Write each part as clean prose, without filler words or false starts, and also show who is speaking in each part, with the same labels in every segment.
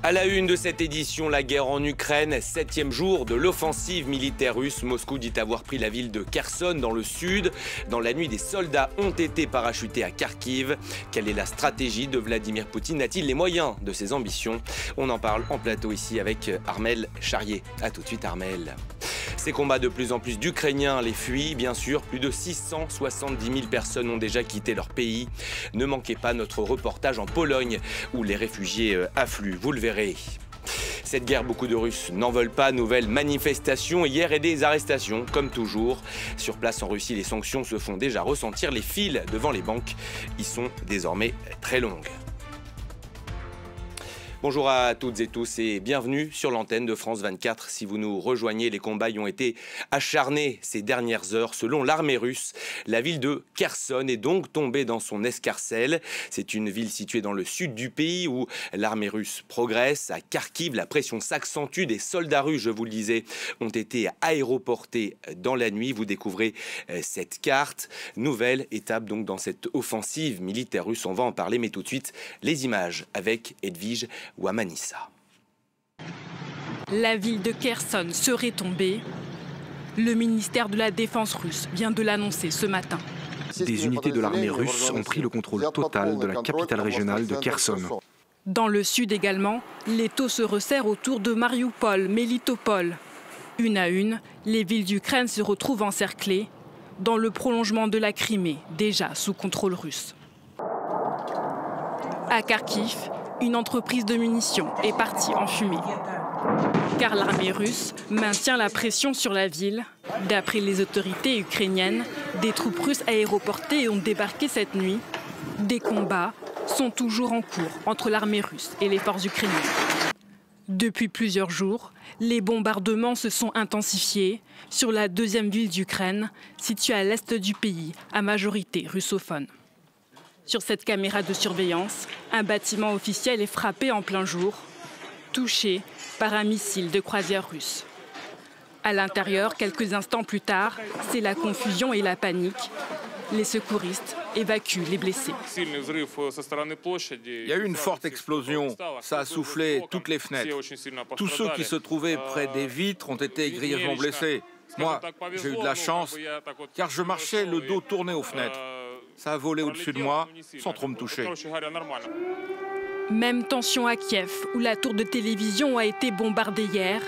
Speaker 1: À la une de cette édition, la guerre en Ukraine, 7e jour de l'offensive militaire russe. Moscou dit avoir pris la ville de Kherson dans le sud. Dans la nuit, des soldats ont été parachutés à Kharkiv. Quelle est la stratégie de Vladimir Poutine? A-t-il les moyens de ses ambitions? On en parle en plateau ici avec Armel Charrier. A tout de suite Armel. Ces combats, de plus en plus d'Ukrainiens les fuient, bien sûr. Plus de 670 000 personnes ont déjà quitté leur pays. Ne manquez pas notre reportage en Pologne où les réfugiés affluent. Vous le verrez. Cette guerre, beaucoup de Russes n'en veulent pas. Nouvelle manifestation hier et des arrestations, comme toujours. Sur place en Russie, les sanctions se font déjà ressentir. Les files devant les banques y sont désormais très longues. Bonjour à toutes et tous et bienvenue sur l'antenne de France 24. Si vous nous rejoignez, les combats y ont été acharnés ces dernières heures. Selon l'armée russe, la ville de Kherson est donc tombée dans son escarcelle. C'est une ville située dans le sud du pays où l'armée russe progresse. À Kharkiv, la pression s'accentue. Des soldats russes, je vous le disais, ont été aéroportés dans la nuit. Vous découvrez cette carte. Nouvelle étape donc dans cette offensive militaire russe. On va en parler, mais tout de suite, les images avec Edwige Ouamanissa.
Speaker 2: La ville de Kherson serait tombée. Le ministère de la Défense russe vient de l'annoncer ce matin.
Speaker 3: Des unités de l'armée russe ont pris le contrôle total de la capitale régionale de Kherson.
Speaker 2: Dans le sud également, l'étau se resserre autour de Mariupol, Melitopol. Une à une, les villes d'Ukraine se retrouvent encerclées dans le prolongement de la Crimée, déjà sous contrôle russe. À Kharkiv, une entreprise de munitions est partie en fumée. Car l'armée russe maintient la pression sur la ville. D'après les autorités ukrainiennes, des troupes russes aéroportées ont débarqué cette nuit. Des combats sont toujours en cours entre l'armée russe et les forces ukrainiennes. Depuis plusieurs jours, les bombardements se sont intensifiés sur la deuxième ville d'Ukraine, située à l'est du pays, à majorité russophone. Sur cette caméra de surveillance, un bâtiment officiel est frappé en plein jour, touché par un missile de croisière russe. À l'intérieur, quelques instants plus tard, c'est la confusion et la panique. Les secouristes évacuent les blessés.
Speaker 4: Il y a eu une forte explosion, ça a soufflé toutes les fenêtres. Tous ceux qui se trouvaient près des vitres ont été grièvement blessés. Moi, j'ai eu de la chance, car je marchais le dos tourné aux fenêtres. Ça a volé au-dessus de moi, sans trop me toucher.
Speaker 2: Même tension à Kiev, où la tour de télévision a été bombardée hier,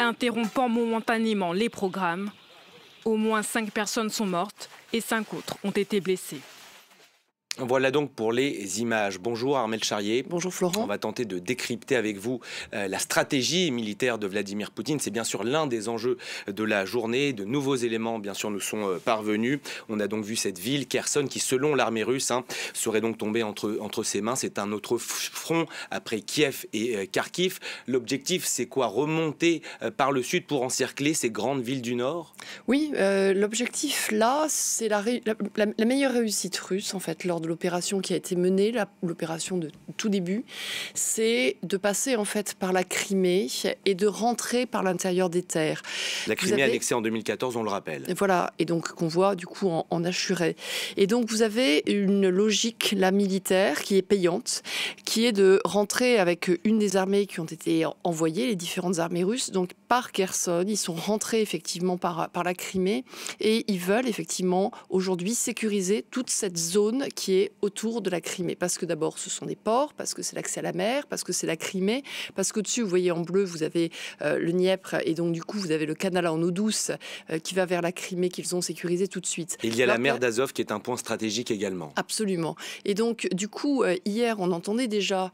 Speaker 2: interrompant momentanément les programmes. Au moins 5 personnes sont mortes et 5 autres ont été blessées.
Speaker 1: Voilà donc pour les images. Bonjour Armel Charrier.
Speaker 5: Bonjour Florent.
Speaker 1: On va tenter de décrypter avec vous la stratégie militaire de Vladimir Poutine. C'est bien sûr l'un des enjeux de la journée. De nouveaux éléments, bien sûr, nous sont parvenus. On a donc vu cette ville, Kherson, qui, selon l'armée russe, serait donc tombée entre ses mains. C'est un autre front après Kiev et Kharkiv. L'objectif, c'est quoi? Remonter par le sud pour encercler ces grandes villes du nord?
Speaker 5: Oui, l'objectif là, c'est la meilleure réussite russe, en fait, lors de l'opération qui a été menée, l'opération de tout début, c'est de passer en fait par la Crimée et de rentrer par l'intérieur des terres.
Speaker 1: La Crimée annexée en 2014, on le rappelle.
Speaker 5: Voilà, et donc qu'on voit du coup en Achurée. Et donc vous avez une logique là militaire qui est payante, qui est de rentrer avec une des armées qui ont été envoyées, les différentes armées russes, donc par Kherson. Ils sont rentrés effectivement par la Crimée et ils veulent effectivement aujourd'hui sécuriser toute cette zone qui est autour de la Crimée. Parce que d'abord, ce sont des ports, parce que c'est l'accès à la mer, parce que c'est la Crimée, parce qu'au-dessus, vous voyez en bleu, vous avez le Dniepr, et donc du coup, vous avez le canal en eau douce qui va vers la Crimée, qu'ils ont sécurisé tout de suite.
Speaker 1: Et il y a la mer d'Azov qui est un point stratégique également.
Speaker 5: Absolument. Et donc, du coup, hier, on entendait déjà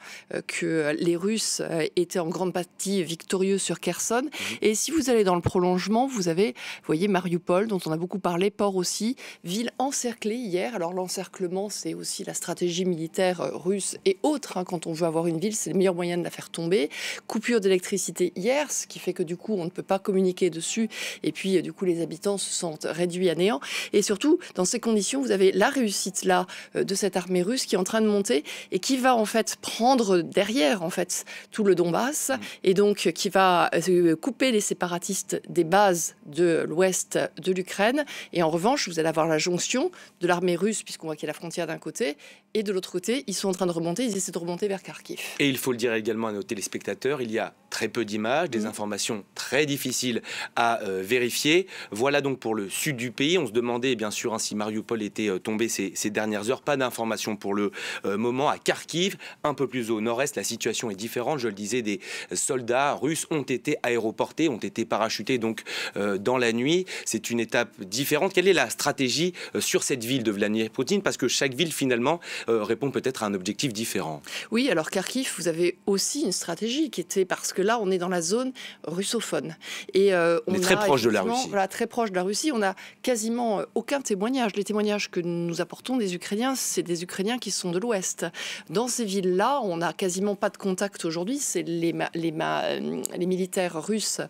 Speaker 5: que les Russes étaient en grande partie victorieux sur Kherson. Et si vous allez dans le prolongement, vous avez, vous voyez, Mariupol, dont on a beaucoup parlé, port aussi, ville encerclée hier. Alors, l'encerclement, c'est aussi la stratégie militaire russe et autres. Quand on veut avoir une ville, c'est le meilleur moyen de la faire tomber. Coupure d'électricité hier, ce qui fait que du coup, on ne peut pas communiquer dessus. Et puis, du coup, les habitants se sentent réduits à néant. Et surtout, dans ces conditions, vous avez la réussite là de cette armée russe qui est en train de monter et qui va en fait prendre derrière en fait tout le Donbass et donc qui va couper les séparatistes des bases de l'ouest de l'Ukraine. Et en revanche, vous allez avoir la jonction de l'armée russe, puisqu'on voit qu'il y a la frontière d'un côté, et de l'autre côté, ils sont en train de remonter, ils essaient de remonter vers Kharkiv.
Speaker 1: Et il faut le dire également à nos téléspectateurs, il y a très peu d'images, des informations très difficiles à vérifier. Voilà donc pour le sud du pays. On se demandait bien sûr si Mariupol était tombé ces dernières heures. Pas d'informations pour le moment. À Kharkiv, un peu plus au nord-est, la situation est différente. Je le disais, des soldats russes ont été aéroportés, ont été parachutés donc dans la nuit. C'est une étape différente. Quelle est la stratégie sur cette ville de Vladimir Poutine? Parce que chaque ville finalement répond peut-être à un objectif différent.
Speaker 5: Oui, alors Kharkiv, vous avez aussi une stratégie qui était, parce que là, on est dans la zone russophone. Et
Speaker 1: on est très proche de la Russie.
Speaker 5: Voilà, très proche de la Russie. On n'a quasiment aucun témoignage. Les témoignages que nous apportons des Ukrainiens, c'est des Ukrainiens qui sont de l'Ouest. Dans ces villes-là, on n'a quasiment pas de contact aujourd'hui. C'est les militaires russes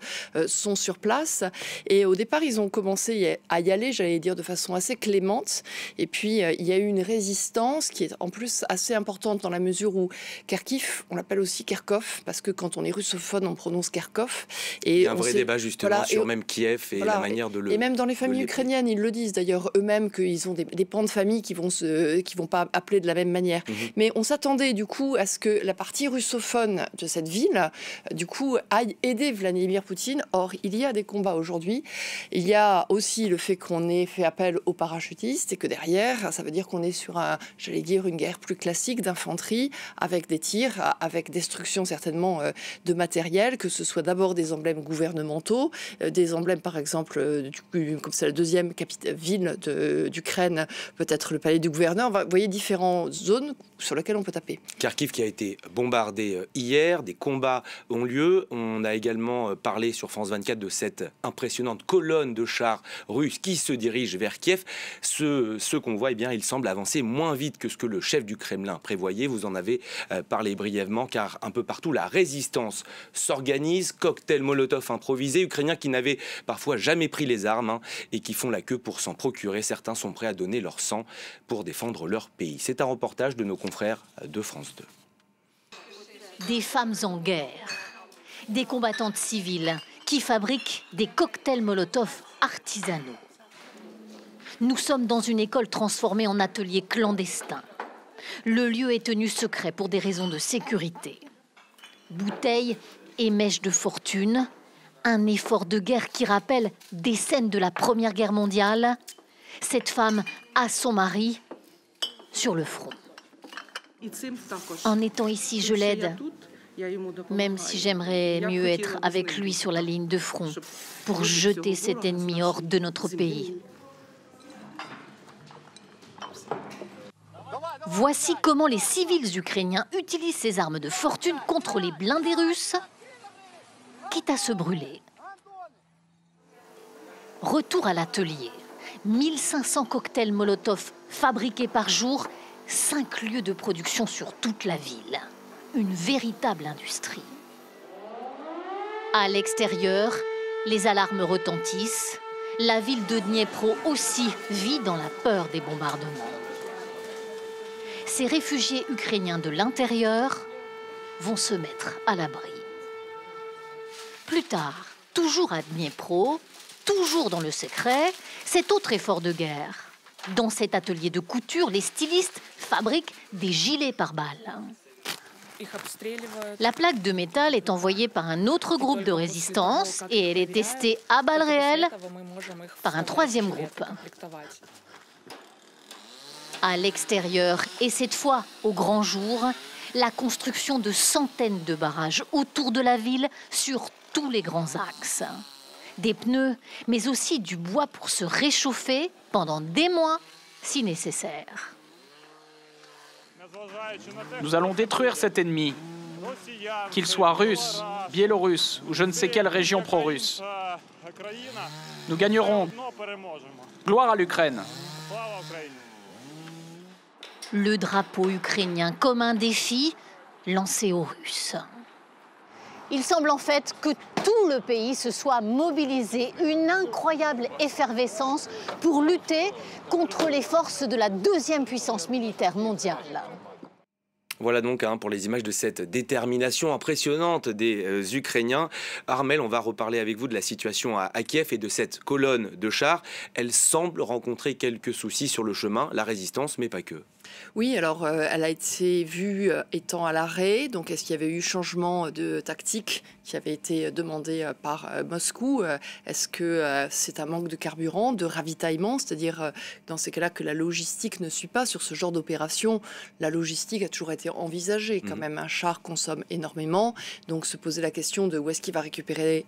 Speaker 5: sont sur place. Et au départ, ils ont commencé à y aller, j'allais dire, de façon assez clémente. Et puis, il y a eu une résistance qui est en plus assez importante dans la mesure où Kharkiv, on l'appelle aussi Kharkov, parce que quand on est russophone, on prononce Kharkov. Et
Speaker 1: il y a un vrai débat justement sur même Kiev et la manière de le...
Speaker 5: Et même dans les familles ukrainiennes, ils le disent d'ailleurs eux-mêmes qu'ils ont des pans de famille qui vont pas appeler de la même manière. Mais on s'attendait du coup à ce que la partie russophone de cette ville, du coup, aille aider Vladimir Poutine. Or, il y a des combats aujourd'hui. Il y a aussi le fait qu'on ait fait appel aux parachutistes et que derrière, ça veut dire qu'on est sur j'allais dire, une guerre plus classique d'infanterie, avec des tirs, avec destruction certainement de matériel, que ce soit d'abord des emblèmes gouvernementaux, des emblèmes par exemple, comme c'est la deuxième ville d'Ukraine, peut-être le palais du gouverneur. Vous voyez différentes zones sur lesquelles on peut taper.
Speaker 1: Kharkiv qui a été bombardé hier, des combats ont lieu. On a également parlé sur France 24 de cette impressionnante colonne de chars russes qui se dirige vers Kiev. Ce convoi, eh bien, il semble avancer moins vite que ce que le chef du Kremlin prévoyait. Vous en avez parlé brièvement, car un peu partout, la résistance s'organise. Cocktail Molotov improvisé, Ukrainiens qui n'avaient parfois jamais pris les armes et qui font la queue pour s'en procurer. Certains sont prêts à donner leur sang pour défendre leur pays. C'est un reportage de nos confrères de France 2.
Speaker 6: Des femmes en guerre, des combattantes civiles qui fabriquent des cocktails Molotov artisanaux. Nous sommes dans une école transformée en atelier clandestin. Le lieu est tenu secret pour des raisons de sécurité. Bouteilles et mèches de fortune, un effort de guerre qui rappelle des scènes de la Première Guerre mondiale. Cette femme a son mari sur le front. En étant ici, je l'aide, même si j'aimerais mieux être avec lui sur la ligne de front pour jeter cet ennemi hors de notre pays. Voici comment les civils ukrainiens utilisent ces armes de fortune contre les blindés russes, quitte à se brûler. Retour à l'atelier. 1500 cocktails Molotov fabriqués par jour, 5 lieux de production sur toute la ville. Une véritable industrie. À l'extérieur, les alarmes retentissent. La ville de Dniepro aussi vit dans la peur des bombardements. Ces réfugiés ukrainiens de l'intérieur vont se mettre à l'abri. Plus tard, toujours à Dniepro, toujours dans le secret, cet autre effort de guerre. Dans cet atelier de couture, les stylistes fabriquent des gilets pare-balles. La plaque de métal est envoyée par un autre groupe de résistance et elle est testée à balles réelles par un troisième groupe. À l'extérieur, et cette fois au grand jour, la construction de centaines de barrages autour de la ville sur tous les grands axes. Des pneus, mais aussi du bois pour se réchauffer pendant des mois, si nécessaire.
Speaker 7: Nous allons détruire cet ennemi, qu'il soit russe, biélorusse ou je ne sais quelle région pro-russe. Nous gagnerons. Gloire à l'Ukraine.
Speaker 6: Le drapeau ukrainien comme un défi lancé aux Russes. Il semble en fait que tout le pays se soit mobilisé, une incroyable effervescence pour lutter contre les forces de la deuxième puissance militaire mondiale.
Speaker 1: Voilà donc pour les images de cette détermination impressionnante des Ukrainiens. Armelle, on va reparler avec vous de la situation à Kiev et de cette colonne de chars. Elle semble rencontrer quelques soucis sur le chemin, la résistance, mais pas que.
Speaker 5: Oui, alors elle a été vue étant à l'arrêt. Donc est-ce qu'il y avait eu changement de tactique qui avait été demandé par Moscou? Est-ce que c'est un manque de carburant, de ravitaillement? C'est-à-dire dans ces cas-là que la logistique ne suit pas sur ce genre d'opération. La logistique a toujours été envisagée. Quand même, un char consomme énormément. Donc se poser la question de où est-ce qu'il va récupérer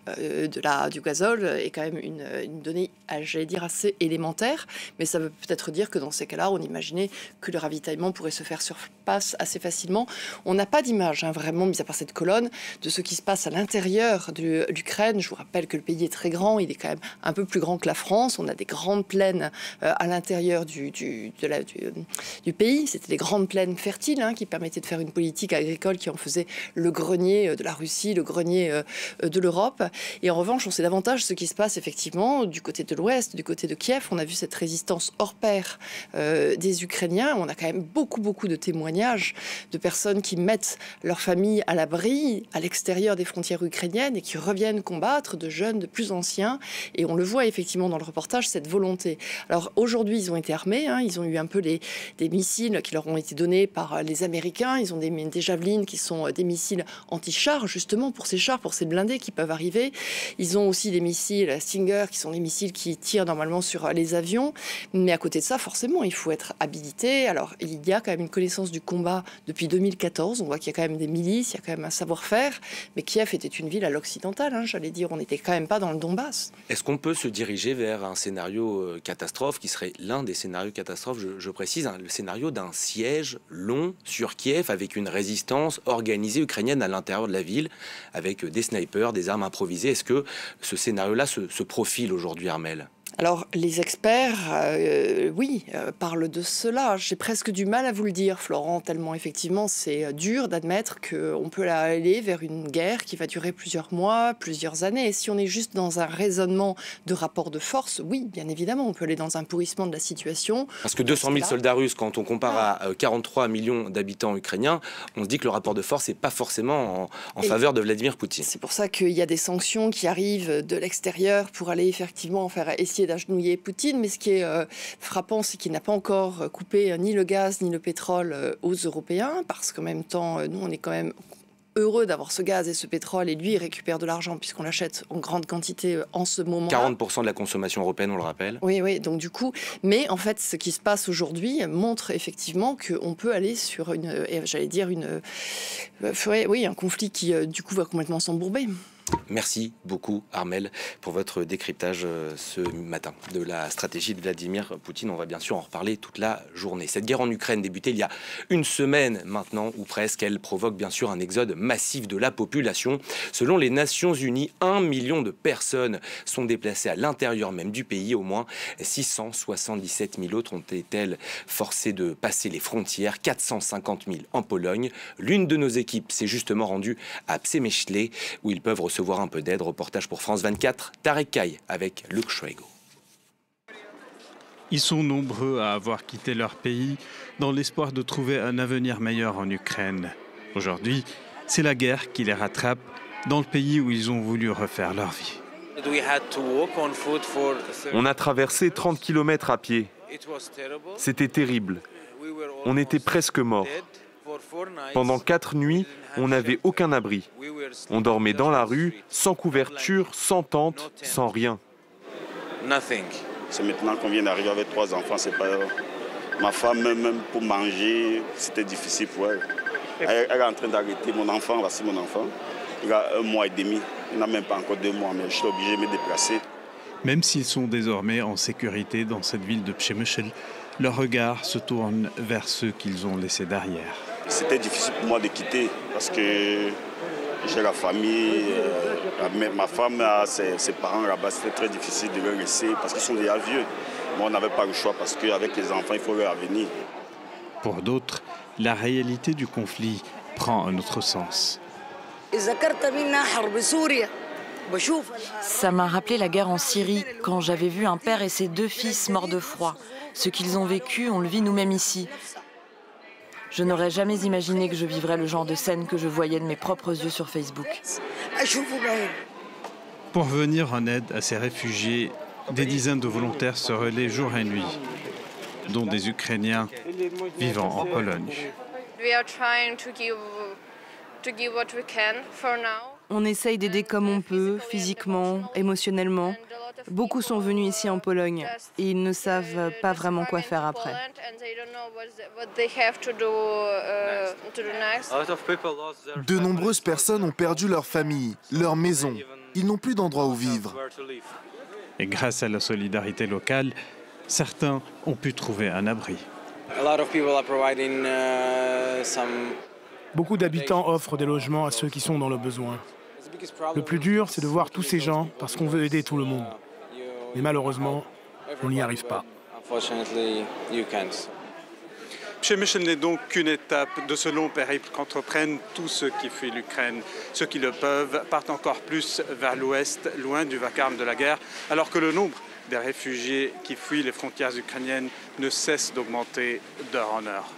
Speaker 5: du gazole est quand même une donnée, j'allais dire, assez élémentaire. Mais ça veut peut-être dire que dans ces cas-là, on imaginait que le ravitaillement pourrait se faire sur place assez facilement. On n'a pas d'image, vraiment, mis à part cette colonne, de ce qui se passe à l'intérieur de l'Ukraine. Je vous rappelle que le pays est très grand, il est quand même un peu plus grand que la France. On a des grandes plaines à l'intérieur du pays. C'était des grandes plaines fertiles qui permettaient de faire une politique agricole qui en faisait le grenier de la Russie, le grenier de l'Europe. Et en revanche, on sait davantage ce qui se passe effectivement du côté de l'Ouest, du côté de Kiev. On a vu cette résistance hors pair des Ukrainiens. On a quand même beaucoup de témoignages de personnes qui mettent leur famille à l'abri à l'extérieur des frontières ukrainiennes et qui reviennent combattre, de jeunes, de plus anciens. Et on le voit effectivement dans le reportage, cette volonté. Alors aujourd'hui, ils ont été armés. Ils ont eu un peu des missiles qui leur ont été donnés par les Américains. Ils ont des javelines qui sont des missiles anti-chars, justement pour ces chars, pour ces blindés qui peuvent arriver. Ils ont aussi des missiles Stinger qui sont des missiles qui tirent normalement sur les avions. Mais à côté de ça, forcément, il faut être habilité. Alors, il y a quand même une connaissance du combat depuis 2014. On voit qu'il y a quand même des milices, il y a quand même un savoir-faire. Mais Kiev était une ville à l'occidental, j'allais dire. On n'était quand même pas dans le Donbass.
Speaker 1: Est-ce qu'on peut se diriger vers un scénario catastrophe qui serait l'un des scénarios catastrophes, je précise, le scénario d'un siège long sur Kiev avec une résistance organisée ukrainienne à l'intérieur de la ville, avec des snipers, des armes improvisées? Est-ce que ce scénario-là se profile aujourd'hui, Armelle?
Speaker 5: Alors, les experts, parlent de cela. J'ai presque du mal à vous le dire, Florent, tellement effectivement c'est dur d'admettre qu'on peut aller vers une guerre qui va durer plusieurs mois, plusieurs années. Et si on est juste dans un raisonnement de rapport de force, oui, bien évidemment, on peut aller dans un pourrissement de la situation.
Speaker 1: Parce que 200 000 soldats russes, quand on compare à 43 millions d'habitants ukrainiens, on se dit que le rapport de force n'est pas forcément en faveur de Vladimir Poutine.
Speaker 5: C'est pour ça qu'il y a des sanctions qui arrivent de l'extérieur pour aller effectivement essayer d'agenouiller Poutine, mais ce qui est frappant, c'est qu'il n'a pas encore coupé ni le gaz ni le pétrole aux Européens, parce qu'en même temps, nous, on est quand même heureux d'avoir ce gaz et ce pétrole, et lui, il récupère de l'argent puisqu'on l'achète en grande quantité en ce moment.
Speaker 1: 40% de la consommation européenne, on le rappelle.
Speaker 5: Oui, donc du coup, mais en fait, ce qui se passe aujourd'hui montre effectivement qu'on peut aller sur un conflit qui, du coup, va complètement s'embourber.
Speaker 1: Merci beaucoup, Armelle, pour votre décryptage ce matin de la stratégie de Vladimir Poutine. On va bien sûr en reparler toute la journée. Cette guerre en Ukraine débutait il y a une semaine maintenant, ou presque. Elle provoque bien sûr un exode massif de la population. Selon les Nations Unies, 1 million de personnes sont déplacées à l'intérieur même du pays. Au moins 677 000 autres ont-elles forcées de passer les frontières, 450 000 en Pologne. L'une de nos équipes s'est justement rendue à Przemyśle, où ils peuvent recevoir un peu d'aide. Reportage pour France 24, Tarek Kaye avec Luke Schwego.
Speaker 8: Ils sont nombreux à avoir quitté leur pays dans l'espoir de trouver un avenir meilleur en Ukraine. Aujourd'hui, c'est la guerre qui les rattrape dans le pays où ils ont voulu refaire leur vie.
Speaker 9: On a traversé 30 km à pied. C'était terrible. On était presque morts. Pendant 4 nuits, on n'avait aucun abri. On dormait dans la rue, sans couverture, sans tente, sans rien.
Speaker 10: C'est maintenant qu'on vient d'arriver avec 3 enfants, c'est pas... Ma femme, même pour manger, c'était difficile pour elle. Elle est en train d'arrêter mon enfant, voici mon enfant. Il a 1 mois et demi, il n'a même pas encore 2 mois, mais je suis obligé de me déplacer.
Speaker 8: Même s'ils sont désormais en sécurité dans cette ville de Przemyśl, leur regard se tourne vers ceux qu'ils ont laissés derrière.
Speaker 10: C'était difficile pour moi de quitter parce que j'ai la famille, ma femme a ses parents là-bas. C'était très difficile de les laisser parce qu'ils sont déjà vieux. Moi, on n'avait pas le choix parce qu'avec les enfants, il faut leur avenir.
Speaker 8: Pour d'autres, la réalité du conflit prend un autre sens.
Speaker 11: Ça m'a rappelé la guerre en Syrie, quand j'avais vu un père et ses 2 fils morts de froid. Ce qu'ils ont vécu, on le vit nous-mêmes ici. Je n'aurais jamais imaginé que je vivrais le genre de scène que je voyais de mes propres yeux sur Facebook.
Speaker 8: Pour venir en aide à ces réfugiés, des dizaines de volontaires se relaient jour et nuit. dont des Ukrainiens vivant en Pologne.
Speaker 12: On essaye d'aider comme on peut, physiquement, émotionnellement. Beaucoup sont venus ici en Pologne et ils ne savent pas vraiment quoi faire après.
Speaker 13: De nombreuses personnes ont perdu leur famille, leur maison. Ils n'ont plus d'endroit où vivre.
Speaker 8: Et grâce à la solidarité locale, certains ont pu trouver un abri.
Speaker 14: Beaucoup d'habitants offrent des logements à ceux qui sont dans le besoin. Le plus dur, c'est de voir tous ces gens parce qu'on veut aider tout le monde. Mais malheureusement, on n'y arrive pas.
Speaker 15: Przemyśl n'est donc qu'une étape de ce long périple qu'entreprennent tous ceux qui fuient l'Ukraine. Ceux qui le peuvent partent encore plus vers l'ouest, loin du vacarme de la guerre, alors que le nombre des réfugiés qui fuient les frontières ukrainiennes ne cesse d'augmenter d'heure en heure.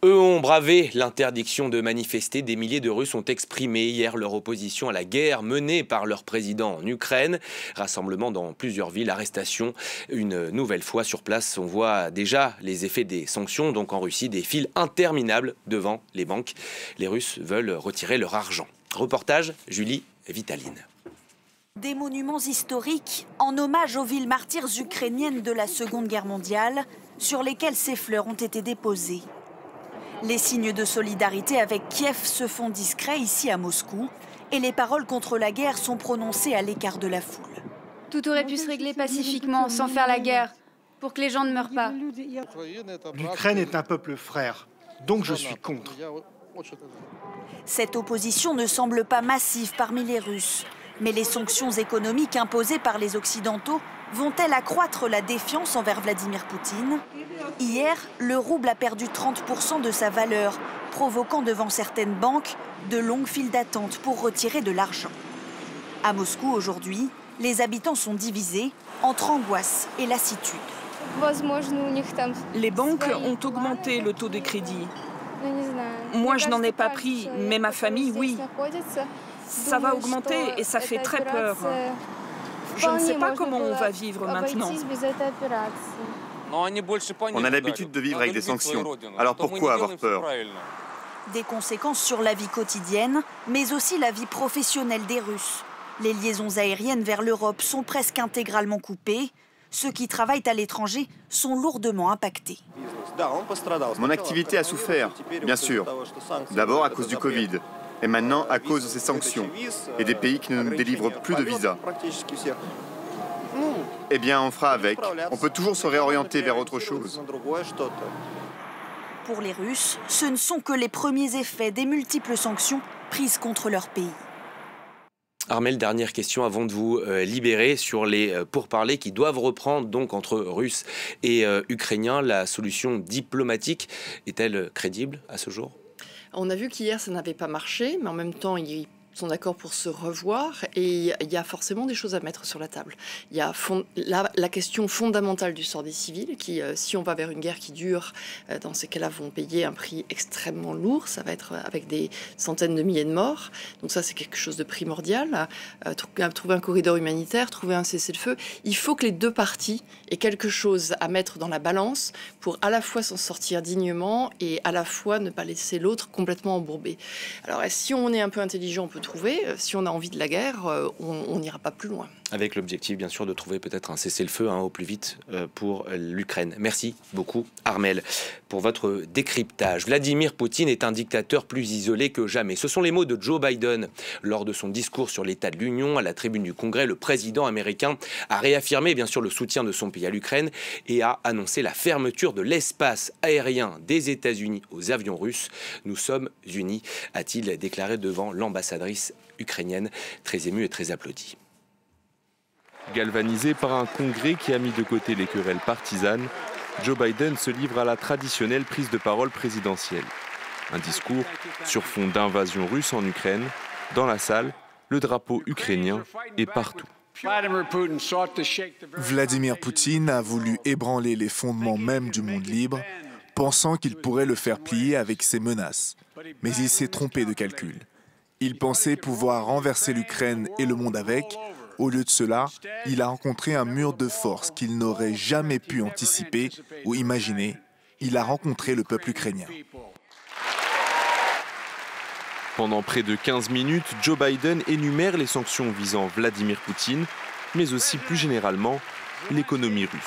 Speaker 1: Eux ont bravé l'interdiction de manifester. Des milliers de Russes ont exprimé hier leur opposition à la guerre menée par leur président en Ukraine. Rassemblement dans plusieurs villes, arrestation une nouvelle fois sur place. On voit déjà les effets des sanctions. Donc en Russie, des files interminables devant les banques. Les Russes veulent retirer leur argent. Reportage, Julie Vitaline.
Speaker 16: Des monuments historiques en hommage aux villes martyrs ukrainiennes de la Seconde Guerre mondiale, sur lesquels ces fleurs ont été déposées. Les signes de solidarité avec Kiev se font discrets ici à Moscou et les paroles contre la guerre sont prononcées à l'écart de la foule.
Speaker 17: Tout aurait pu se régler pacifiquement, sans faire la guerre, pour que les gens ne meurent pas.
Speaker 18: L'Ukraine est un peuple frère, donc je suis contre.
Speaker 16: Cette opposition ne semble pas massive parmi les Russes, mais les sanctions économiques imposées par les Occidentaux vont-elles accroître la défiance envers Vladimir Poutine ? Hier, le rouble a perdu 30% de sa valeur, provoquant devant certaines banques de longues files d'attente pour retirer de l'argent. À Moscou, aujourd'hui, les habitants sont divisés entre angoisse et lassitude.
Speaker 19: Les banques ont augmenté le taux de crédit. Moi, je n'en ai pas pris, mais ma famille, oui. Ça va augmenter et ça fait très peur. Je ne sais pas comment on va vivre maintenant.
Speaker 20: On a l'habitude de vivre avec des sanctions. Alors pourquoi avoir peur ?
Speaker 16: Des conséquences sur la vie quotidienne, mais aussi la vie professionnelle des Russes. Les liaisons aériennes vers l'Europe sont presque intégralement coupées. Ceux qui travaillent à l'étranger sont lourdement impactés.
Speaker 20: Mon activité a souffert, bien sûr. D'abord à cause du Covid, et maintenant à cause de ces sanctions, et des pays qui ne nous délivrent plus de visas. Eh bien, on fera avec. On peut toujours se réorienter vers autre chose.
Speaker 16: Pour les Russes, ce ne sont que les premiers effets des multiples sanctions prises contre leur pays.
Speaker 1: Armel, dernière question avant de vous libérer sur les pourparlers qui doivent reprendre donc entre Russes et Ukrainiens. La solution diplomatique est-elle crédible à ce jour ?
Speaker 5: On a vu qu'hier, ça n'avait pas marché, mais en même temps, ils sont d'accord pour se revoir et il y a forcément des choses à mettre sur la table. Il y a la question fondamentale du sort des civils qui, si on va vers une guerre qui dure, dans ces cas-là, vont payer un prix extrêmement lourd. Ça va être avec des centaines de milliers de morts. Donc ça, c'est quelque chose de primordial. Trouver un corridor humanitaire, trouver un cessez-le-feu. Il faut que les deux parties aient quelque chose à mettre dans la balance pour à la fois s'en sortir dignement et à la fois ne pas laisser l'autre complètement embourbé. Alors, si on est un peu intelligent, on peut trouver. Si on a envie de la guerre, on n'ira pas plus loin.
Speaker 1: Avec l'objectif, bien sûr, de trouver peut-être un cessez-le-feu au plus vite pour l'Ukraine. Merci beaucoup, Armel, pour votre décryptage. Vladimir Poutine est un dictateur plus isolé que jamais. Ce sont les mots de Joe Biden. Lors de son discours sur l'état de l'Union à la tribune du Congrès, le président américain a réaffirmé, bien sûr, le soutien de son pays à l'Ukraine et a annoncé la fermeture de l'espace aérien des États-Unis aux avions russes. Nous sommes unis, a-t-il déclaré devant l'ambassadrice ukrainienne, très émue et très applaudie.
Speaker 9: Galvanisé par un congrès qui a mis de côté les querelles partisanes, Joe Biden se livre à la traditionnelle prise de parole présidentielle. Un discours sur fond d'invasion russe en Ukraine. Dans la salle, le drapeau ukrainien est partout.
Speaker 13: Vladimir Poutine a voulu ébranler les fondements même du monde libre, pensant qu'il pourrait le faire plier avec ses menaces. Mais il s'est trompé de calcul. Il pensait pouvoir renverser l'Ukraine et le monde avec, Au lieu de cela, il a rencontré un mur de force qu'il n'aurait jamais pu anticiper ou imaginer. Il a rencontré le peuple ukrainien.
Speaker 9: Pendant près de 15 minutes, Joe Biden énumère les sanctions visant Vladimir Poutine, mais aussi plus généralement l'économie russe.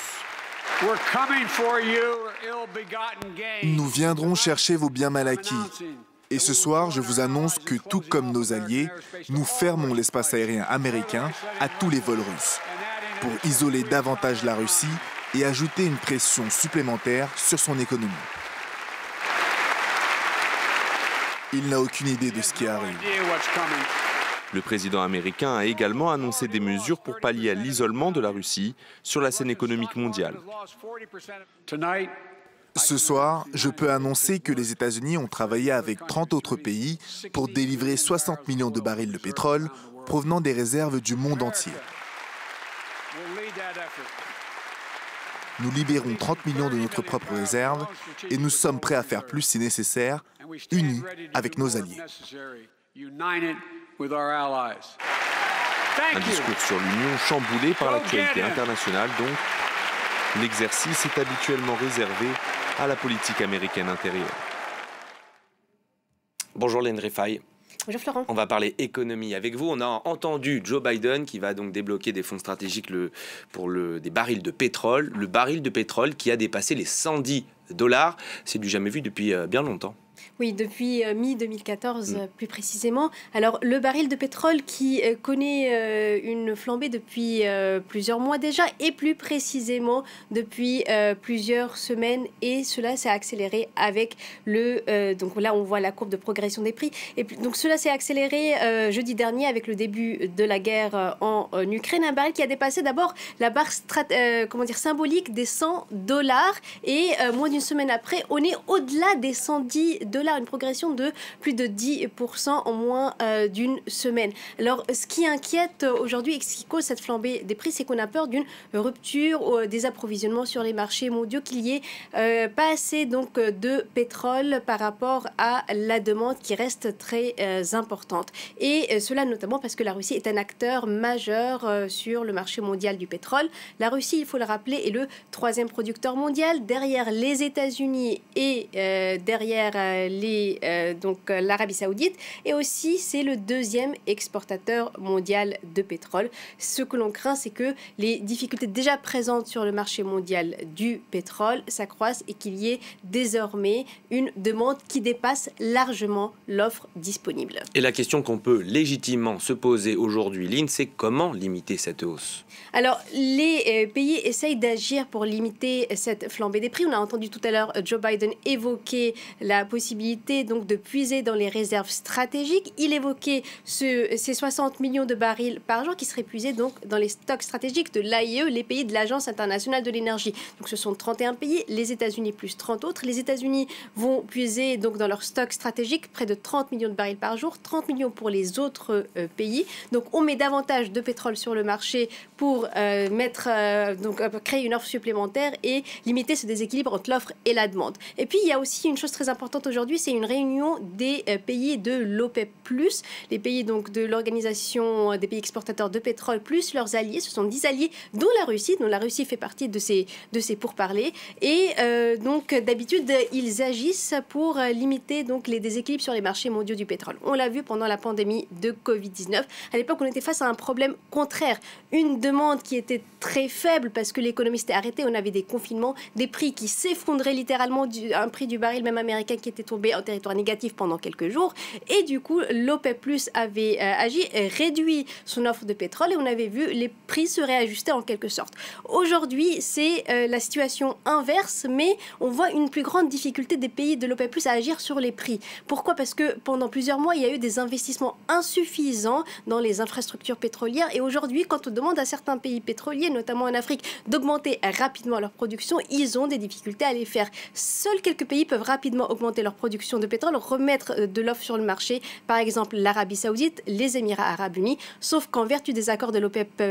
Speaker 13: Nous viendrons chercher vos biens mal acquis. Et ce soir, je vous annonce que tout comme nos alliés, nous fermons l'espace aérien américain à tous les vols russes pour isoler davantage la Russie et ajouter une pression supplémentaire sur son économie. Il n'a aucune idée de ce qui arrive.
Speaker 9: Le président américain a également annoncé des mesures pour pallier à l'isolement de la Russie sur la scène économique mondiale.
Speaker 13: Ce soir, je peux annoncer que les États-Unis ont travaillé avec 30 autres pays pour délivrer 60 millions de barils de pétrole provenant des réserves du monde entier. Nous libérons 30 millions de notre propre réserve et nous sommes prêts à faire plus si nécessaire, unis avec nos alliés.
Speaker 9: Un discours sur l'Union chamboulé par l'actualité internationale, donc. L'exercice est habituellement réservé à la politique américaine intérieure.
Speaker 1: Bonjour Lynn Rifaille.
Speaker 21: Bonjour Florent.
Speaker 1: On va parler économie avec vous. On a entendu Joe Biden qui va donc débloquer des fonds stratégiques pour des barils de pétrole. Le baril de pétrole qui a dépassé les $110. C'est du jamais vu depuis bien longtemps.
Speaker 21: Oui, depuis mi-2014 plus précisément. Alors le baril de pétrole qui connaît une flambée depuis plusieurs mois déjà et plus précisément depuis plusieurs semaines et cela s'est accéléré avec donc là on voit la courbe de progression des prix et donc cela s'est accéléré jeudi dernier avec le début de la guerre en Ukraine. Un baril qui a dépassé d'abord la barre symbolique des $100 et moins d'une semaine après on est au-delà des $110, une progression de plus de 10% en moins d'une semaine. Alors, ce qui inquiète aujourd'hui et ce qui cause cette flambée des prix, c'est qu'on a peur d'une rupture des approvisionnements sur les marchés mondiaux, qu'il y ait pas assez donc, de pétrole par rapport à la demande qui reste très importante. Et cela notamment parce que la Russie est un acteur majeur sur le marché mondial du pétrole. La Russie, il faut le rappeler, est le 3e producteur mondial, derrière les États-Unis et derrière l'Arabie Saoudite, et aussi c'est le 2e exportateur mondial de pétrole. Ce que l'on craint, c'est que les difficultés déjà présentes sur le marché mondial du pétrole s'accroissent et qu'il y ait désormais une demande qui dépasse largement l'offre disponible.
Speaker 1: Et la question qu'on peut légitimement se poser aujourd'hui, Lynn, c'est comment limiter cette hausse ?
Speaker 21: Alors, les pays essayent d'agir pour limiter cette flambée des prix. On a entendu tout à l'heure Joe Biden évoquer la possibilité donc de puiser dans les réserves stratégiques. Il évoquait ces 60 millions de barils par jour qui seraient puisés donc dans les stocks stratégiques de l'AIE, les pays de l'Agence internationale de l'énergie. Donc ce sont 31 pays, les États-Unis plus 30 autres. Les États-Unis vont puiser donc dans leurs stocks stratégiques près de 30 millions de barils par jour, 30 millions pour les autres pays. Donc on met davantage de pétrole sur le marché pour créer une offre supplémentaire et limiter ce déséquilibre entre l'offre et la demande. Et puis il y a aussi une chose très importante aujourd'hui, c'est une réunion des pays de l'OPEP+, les pays donc de l'organisation des pays exportateurs de pétrole plus leurs alliés. Ce sont 10 alliés dont la Russie fait partie de ces pourparlers. Et donc d'habitude ils agissent pour limiter donc les déséquilibres sur les marchés mondiaux du pétrole. On l'a vu pendant la pandémie de Covid-19. À l'époque, on était face à un problème contraire, une demande qui était très faible parce que l'économie s'était arrêtée. On avait des confinements, des prix qui s'effondraient littéralement, un prix du baril même américain qui était tombé en territoire négatif pendant quelques jours. Et du coup, l'OPEP+ avait agi, réduit son offre de pétrole et on avait vu les prix se réajuster en quelque sorte. Aujourd'hui, c'est la situation inverse, mais on voit une plus grande difficulté des pays de l'OPEP+ à agir sur les prix. Pourquoi ? Parce que pendant plusieurs mois, il y a eu des investissements insuffisants dans les infrastructures pétrolières et aujourd'hui, quand on demande à certains pays pétroliers, notamment en Afrique, d'augmenter rapidement leur production, ils ont des difficultés à les faire. Seuls quelques pays peuvent rapidement augmenter leur leur production de pétrole, remettre de l'offre sur le marché, par exemple l'Arabie Saoudite, les Émirats Arabes Unis, sauf qu'en vertu des accords de l'OPEP+,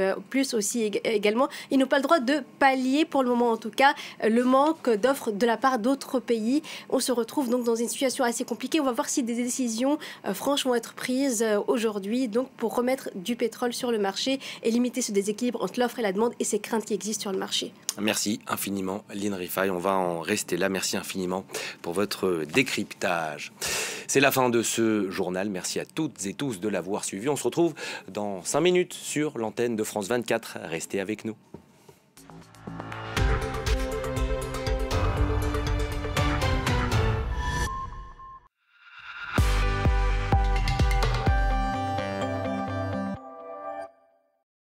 Speaker 21: aussi également, ils n'ont pas le droit de pallier, pour le moment en tout cas, le manque d'offres de la part d'autres pays. On se retrouve donc dans une situation assez compliquée. On va voir si des décisions franches vont être prises aujourd'hui, donc pour remettre du pétrole sur le marché et limiter ce déséquilibre entre l'offre et la demande et ces craintes qui existent sur le marché.
Speaker 1: Merci infiniment, Lynn Rifaille. On va en rester là. Merci infiniment pour votre décryptage. C'est la fin de ce journal. Merci à toutes et tous de l'avoir suivi. On se retrouve dans 5 minutes sur l'antenne de France 24. Restez avec nous.